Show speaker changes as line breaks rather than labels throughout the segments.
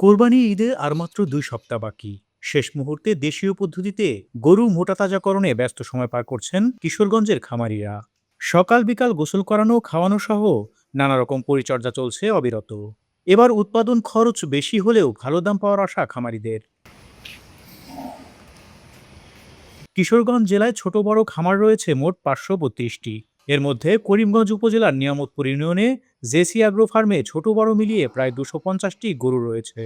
কোরবানি ঈদে আর মাত্র ২ সপ্তাহ বাকি। শেষ মুহূর্তে দেশীয় পদ্ধতিতে গরু মোটাতাজাকরণে ব্যস্ত সময় পার করছেন কিশোরগঞ্জের খামারিরা। সকাল বিকাল গোসল করানো, খাওয়ানো সহ নানা রকম পরিচর্যা চলছে অবিরত। এবার উৎপাদন খরচ বেশি হলেও ভালো দাম পাওয়ার আশা খামারিদের। কিশোরগঞ্জ জেলায় ছোট বড় খামার রয়েছে মোট ৫৩২টি। এর মধ্যে করিমগঞ্জ উপজেলার নিয়ামতপুর ইউনিয়নে জেসি অ্যাগ্রো ফার্মে ছোট বড় মিলিয়ে প্রায় ২৫০টি গরু রয়েছে,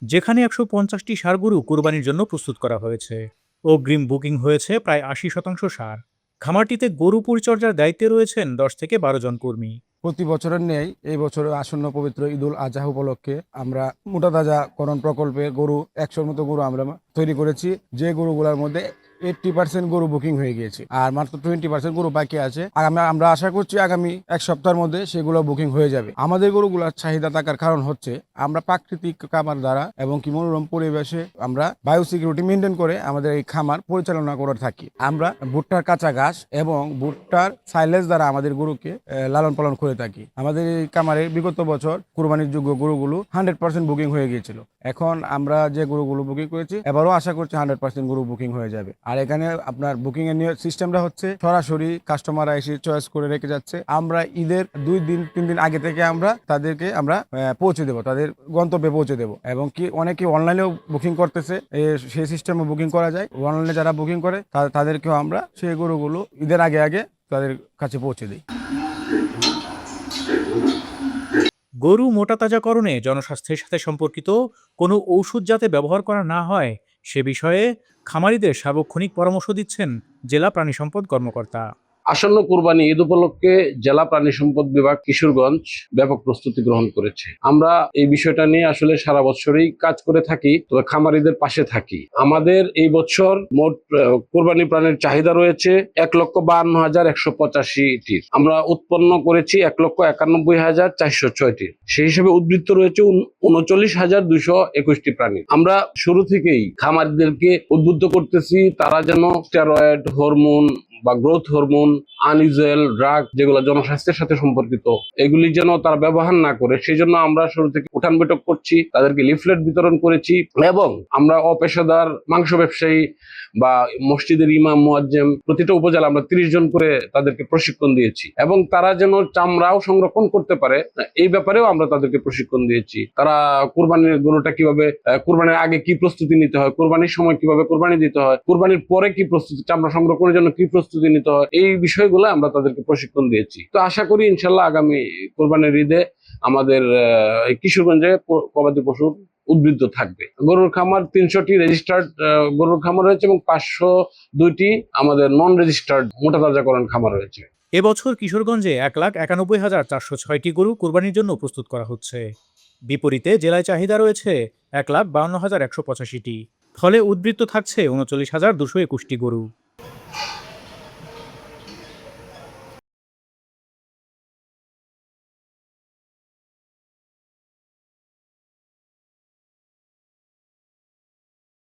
যেখানে ১৫০টি ষাঁড় গরু কোরবানির জন্য প্রস্তুত করা হয়েছে। অগ্রিম বুকিং হয়েছে প্রায় ৮০% ষাঁড়। খামারটিতে গরু পরিচর্যার দায়িত্বে রয়েছেন ১০ থেকে ১২ জন কর্মী।
প্রতি বছরের ন্যায় এই বছর আসন্ন পবিত্র ঈদুল আজহা উপলক্ষে আমরা মোটাতাজাকরণ প্রকল্পে গরু ১০০র মতো গরু আমরা তৈরি করেছি, যে গরুগুলোর মধ্যে 80% গরু বুকিং হয়ে গিয়েছে আর মাত্র 20% গরু বাকি আছে। আর আমরা আশা করছি আগামী এক সপ্তাহের মধ্যে সেগুলো বুকিং হয়ে যাবে। আমাদের গরুগুলোর চাহিদা থাকার কারণ হচ্ছে আমরা প্রাকৃতিক খামার দ্বারা এবং কি মনোরম পরিবেশে আমরা বায়োসিকিউরিটি মেনটেন করে আমাদের এই খামার পরিচালনা করে থাকি। আমরা ভুট্টার কাঁচা ঘাস এবং ভুট্টার সাইলেজ দ্বারা আমাদের গরুকে লালন পালন করে থাকি। আমাদের এই খামারে বিগত বছর কুরবানির যোগ্য গরুগুলো 100% বুকিং হয়ে গিয়েছিল। এখন আমরা যে গরুগুলো বুকিং করেছি এবারও আশা করছি 100% গরু বুকিং হয়ে যাবে। আর এখানে আপনার বুকিং এর সিস্টেমটা হচ্ছে সরাসরি কাস্টমাররা এসে চয়েস করে রেখে যাচ্ছে। আমরা ঈদের 2-3 দিন আগে থেকে তাদেরকে পৌঁছে দেবো, তাদের গন্তব্যে পৌঁছে দেবো। এবং কি অনেকে অনলাইনেও বুকিং করতেছে, সেই সিস্টেমে বুকিং করা যায়। অনলাইনে যারা বুকিং করে তাদেরকেও আমরা সেই গরুগুলো ঈদের আগে আগে তাদের কাছে পৌঁছে দিই।
গরু মোটাতাজাকরণে জনস্বাস্থ্যের সাথে সম্পর্কিত কোনো ঔষধ যাতে ব্যবহার করা না হয় সে বিষয়ে খামারিদের সার্বক্ষণিক পরামর্শ দিচ্ছেন জেলা প্রাণী সম্পদ কর্মকর্তা।
আসন্ন কুরবানি ঈদ উপলক্ষে জেলা প্রাণী সম্পদ বিভাগ কিশোরগঞ্জ ব্যাপক প্রস্তুতি গ্রহণ করেছে। আমরা এই বিষয়টা নিয়ে আসলে সারা বছরই কাজ করে থাকি, তবে খামারিদের পাশে থাকি। আমাদের এই বছর মোট কুরবানি প্রাণীর চাহিদা রয়েছে ১,৫২,১৮৫টির। আমরা উৎপন্ন করেছি ১,৯১,৪০৬টির। সেই হিসেবে উদ্বৃত্ত রয়েছে ৩৯,২২১টি প্রাণী। আমরা শুরু থেকেই খামারিদেরকে উদ্বুদ্ধ করতেছি তারা যেন স্টেরয়েড, হরমোন বা গ্রোথ হরমোন, আনইউজুয়াল ড্রাগ যেগুলো জনস্বাস্থ্যের সাথে সম্পর্কিত, এগুলি যেন তারা ব্যবহার না করে সেই জন্য আমরা শুরু থেকে উঠান বৈঠক করছি, তাদেরকে লিফলেট বিতরণ করেছি এবং আমরা অপেশাদার মাংস ব্যবসায়ী বা মসজিদের ইমাম মুয়াজ্জেম প্রতিটা উপজেলা আমরা 30 জন করে তাদেরকে প্রশিক্ষণ দিয়েছি এবং তারা যেন চামড়াও সংরক্ষণ করতে পারে এই ব্যাপারেও আমরা তাদেরকে প্রশিক্ষণ দিয়েছি। তারা কুরবানির গরুটা কিভাবে, কুরবানির আগে কি প্রস্তুতি নিতে হয়, কুরবানির সময় কিভাবে কুরবানি দিতে হয়, কুরবানির পরে কি প্রস্তুতি, চামড়া সংরক্ষণের জন্য কি প্রস্তুতি নিতে হয়, এই বিষয়গুলো আমরা তাদেরকে প্রশিক্ষণ দিয়েছি। তো আশা করি ইনশাল্লাহ আগামী কুরবানির ঈদে আমাদের কিশোরগঞ্জে গবাদি পশুর উদ্বৃত্ত থাকবে। গরুর খামার ৩০০টি রেজিস্টার্ড গরুর খামার রয়েছে এবং ৫০২টি আমাদের নন রেজিস্টার্ড মোটাতাজাকরণ খামার রয়েছে।
এবছর কিশোরগঞ্জে ১,৯১,৪০৬টি গরু কোরবানির জন্য প্রস্তুত করা হচ্ছে। বিপরীতে জেলায় চাহিদা রয়েছে ১,৫২,১৮৫টি। ফলে উদ্বৃত্ত থাকছে ৩৯,২২১টি গরু।